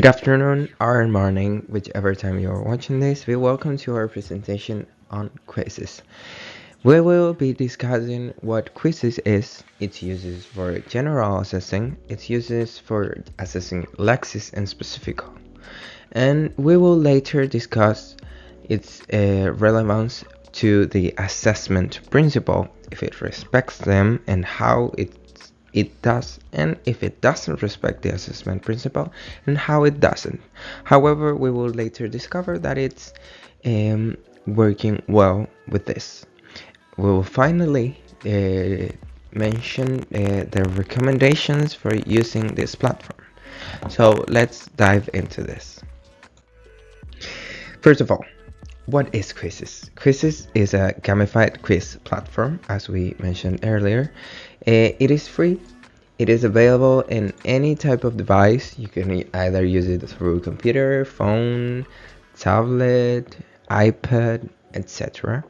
Good afternoon or morning, whichever time you are watching this. We welcome to our presentation on quizzes. We will be discussing what quizzes is, its uses for general assessing, its uses for assessing Lexis and specific, and we will later discuss its relevance to the assessment principle, if it respects them and how it does, and if it doesn't respect the assessment principle and how it doesn't. However, we will later discover that it's working well with this. We will finally mention the recommendations for using this platform. So let's dive into this. First of all, what is Quizzes? Quizzes is a gamified quiz platform, as we mentioned earlier. It is free. It is available in any type of device. You can either use it through computer, phone, tablet, iPad, etc.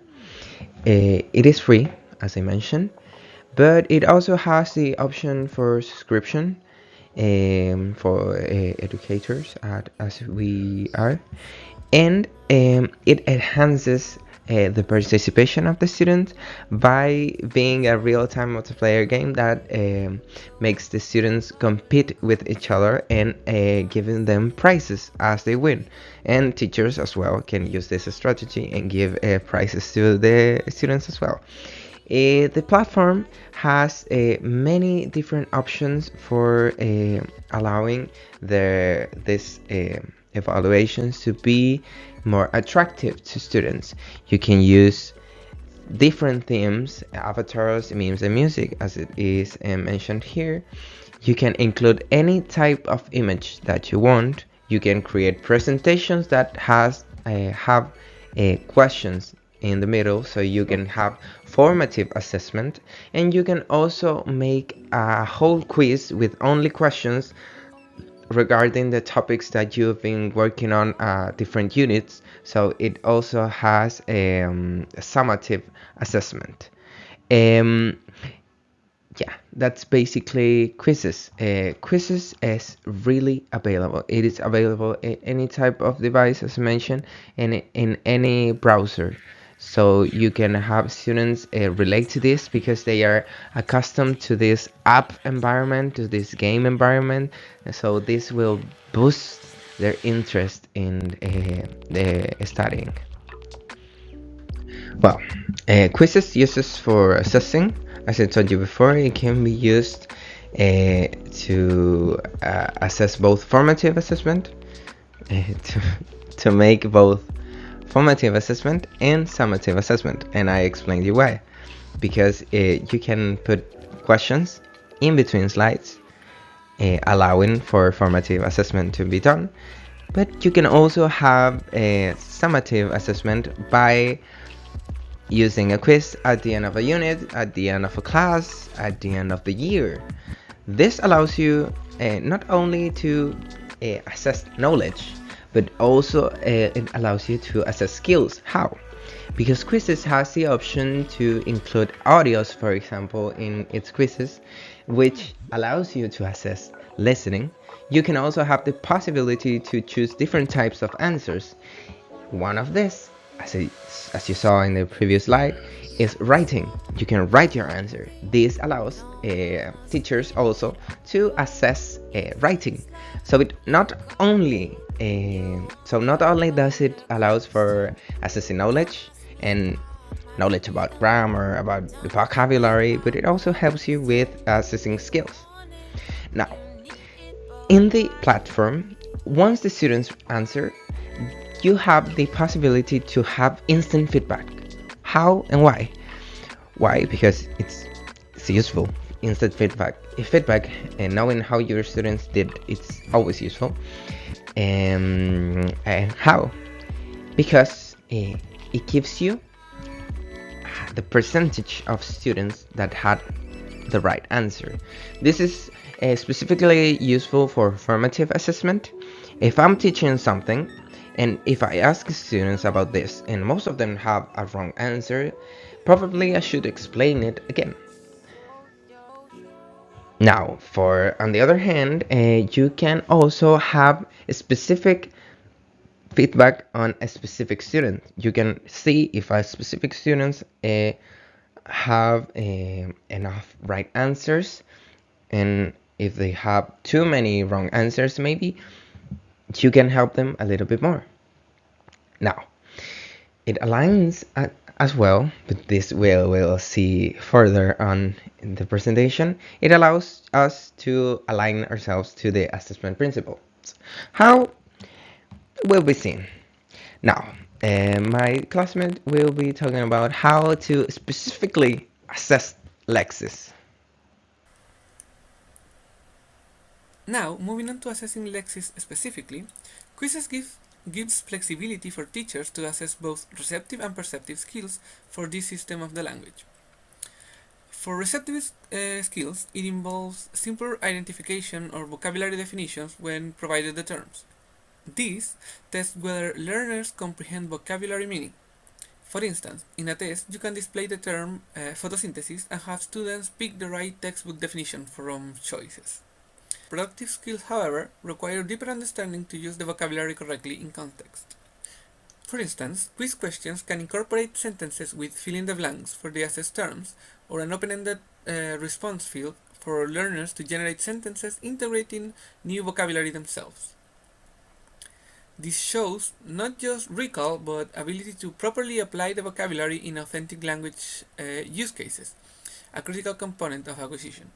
It is free, as I mentioned, but it also has the option for subscription for educators as we are, and it enhances the participation of the students by being a real-time multiplayer game that makes the students compete with each other and giving them prizes as they win. And teachers as well can use this strategy and give prizes to the students as well. The platform has many different options for allowing this evaluations to be more attractive to students. You can use different themes, avatars, memes, and music, as it is mentioned here. You can include any type of image that you want. You can create presentations that have questions in the middle, so you can have formative assessment, and you can also make a whole quiz with only questions regarding the topics that you've been working on different units. So it also has a summative assessment. um, yeah, that's basically quizzes. Quizzes is really available. It is available in any type of device, as mentioned, and in any browser. So you can have students relate to this because they are accustomed to this app environment, to this game environment. And so this will boost their interest in the studying. Well, quizzes uses for assessing. As I told you before, it can be used to assess both formative assessment, to, to make both formative assessment and summative assessment, and I explained you why. Because you can put questions in between slides, allowing for formative assessment to be done, but you can also have a summative assessment by using a quiz at the end of a unit, at the end of a class, at the end of the year. This allows you not only to assess knowledge, but also it allows you to assess skills. How? Because quizzes has the option to include audios, for example, in its quizzes, which allows you to assess listening. You can also have the possibility to choose different types of answers. One of this, as you saw in the previous slide, is writing. You can write your answer. This allows teachers also to assess writing. So it not only not only does it allows for assessing knowledge and knowledge about grammar, about the vocabulary, but it also helps you with assessing skills. Now, in the platform, once the students answer, you have the possibility to have instant feedback. How and why? Why? Because it's useful. Instant feedback, and knowing how your students did, it's always useful. And how? Because it gives you the percentage of students that had the right answer. This is specifically useful for formative assessment. If I'm teaching something, and if I ask students about this, and most of them have a wrong answer, probably I should explain it again. Now, for on the other hand, you can also have a specific feedback on a specific student. You can see if a specific students have enough right answers, and if they have too many wrong answers, maybe you can help them a little bit more. Now, it aligns as well, but this we'll see further on in the presentation. It allows us to align ourselves to the assessment principles. How will be seen. Now, my classmate will be talking about how to specifically assess Lexis. Now, moving on to assessing Lexis specifically, quizzes gives flexibility for teachers to assess both receptive and perceptive skills for this system of the language. For receptive skills, it involves simple identification or vocabulary definitions when provided the terms. This tests whether learners comprehend vocabulary meaning. For instance, in a test, you can display the term photosynthesis and have students pick the right textbook definition from choices. Productive skills, however, require deeper understanding to use the vocabulary correctly in context. For instance, quiz questions can incorporate sentences with fill in the blanks for the assessed terms, or an open ended response field for learners to generate sentences integrating new vocabulary themselves. This shows not just recall but ability to properly apply the vocabulary in authentic language use cases, a critical component of acquisition.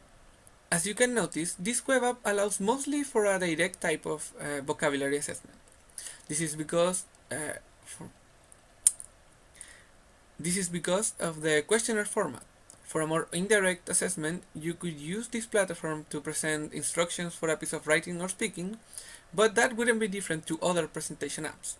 As you can notice, this web app allows mostly for a direct type of vocabulary assessment. This is because for, this is because of the questionnaire format. For a more indirect assessment, you could use this platform to present instructions for a piece of writing or speaking, but that wouldn't be different to other presentation apps.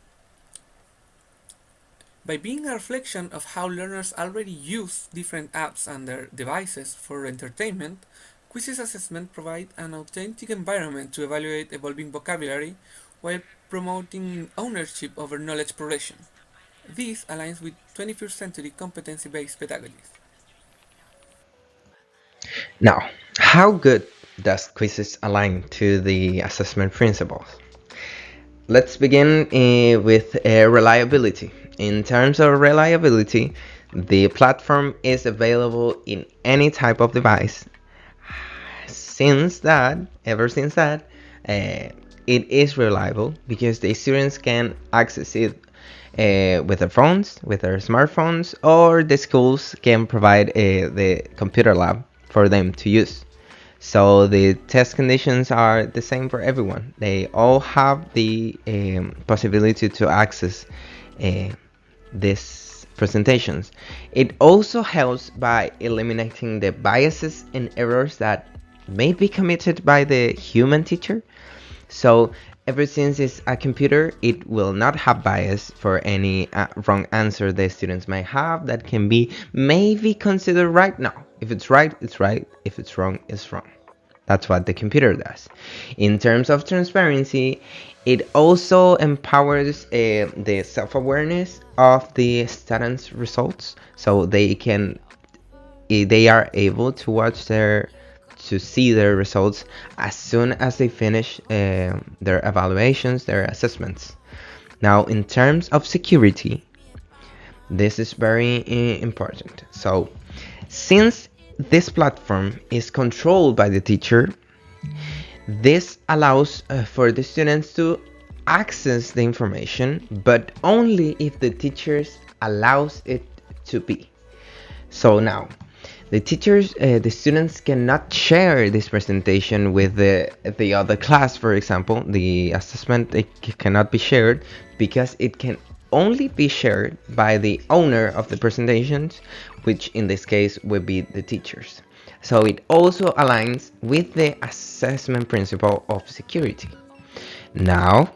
By being a reflection of how learners already use different apps and their devices for entertainment, quizzes assessment provide an authentic environment to evaluate evolving vocabulary while promoting ownership over knowledge progression. This aligns with 21st century competency-based pedagogies. Now, how good does quizzes align to the assessment principles? Let's begin with reliability. In terms of reliability, the platform is available in any type of device. Ever since that, it is reliable because the students can access it with their phones, with their smartphones, or the schools can provide the computer lab for them to use. So the test conditions are the same for everyone. They all have the possibility to access uh, these presentations. It also helps by eliminating the biases and errors that may be committed by the human teacher. So ever since it's a computer, it will not have bias for any wrong answer the students may have that can be maybe considered right now. If it's right, it's right. If it's wrong, it's wrong. That's what the computer does. In terms of transparency, it also empowers the self-awareness of the students' results, so they are able to see their results as soon as they finish their evaluations, their assessments. Now, in terms of security, this is very important. So, since this platform is controlled by the teacher, this allows for the students to access the information, but only if the teachers allows it to be. So now, the students cannot share this presentation with the other class. For example, the assessment cannot be shared because it can only be shared by the owner of the presentations, which in this case would be the teachers. So it also aligns with the assessment principle of security. Now,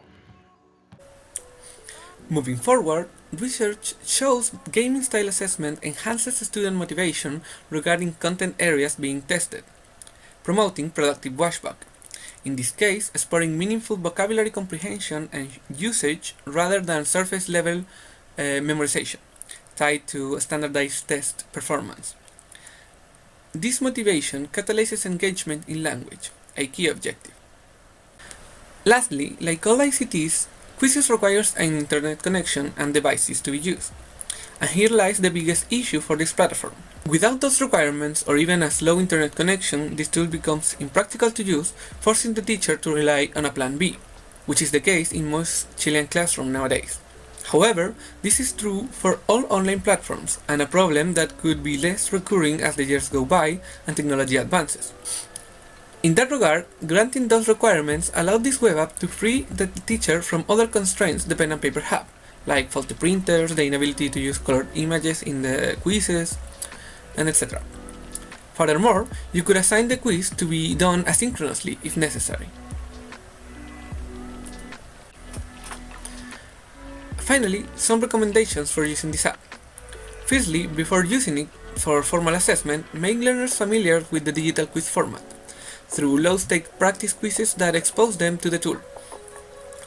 Moving forward, research shows gaming style assessment enhances student motivation regarding content areas being tested, promoting productive watchback. In this case, spurring meaningful vocabulary comprehension and usage rather than surface level memorization, tied to standardized test performance. This motivation catalyzes engagement in language, a key objective. Lastly, like all ICTs, quizzes requires an internet connection and devices to be used. And here lies the biggest issue for this platform. Without those requirements or even a slow internet connection, this tool becomes impractical to use, forcing the teacher to rely on a plan B, which is the case in most Chilean classrooms nowadays. However, this is true for all online platforms, and a problem that could be less recurring as the years go by and technology advances. In that regard, granting those requirements allowed this web app to free the teacher from other constraints the pen and paper have, like faulty printers, the inability to use colored images in the quizzes, and etc. Furthermore, you could assign the quiz to be done asynchronously if necessary. Finally, some recommendations for using this app. Firstly, before using it for formal assessment, make learners familiar with the digital quiz format, through low-stake practice quizzes that expose them to the tool.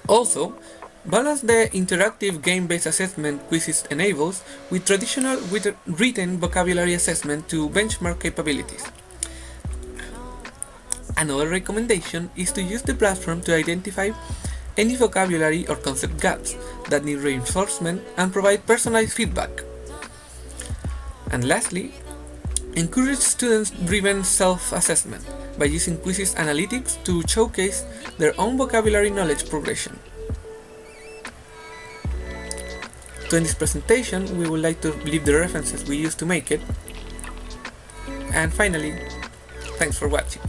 Also, balance the interactive game-based assessment quizzes enables with traditional written vocabulary assessment to benchmark capabilities. Another recommendation is to use the platform to identify any vocabulary or concept gaps that need reinforcement and provide personalized feedback. And lastly, encourage student-driven self-assessment by using quizzes analytics to showcase their own vocabulary knowledge progression. So in this presentation, we would like to leave the references we used to make it. And finally, thanks for watching.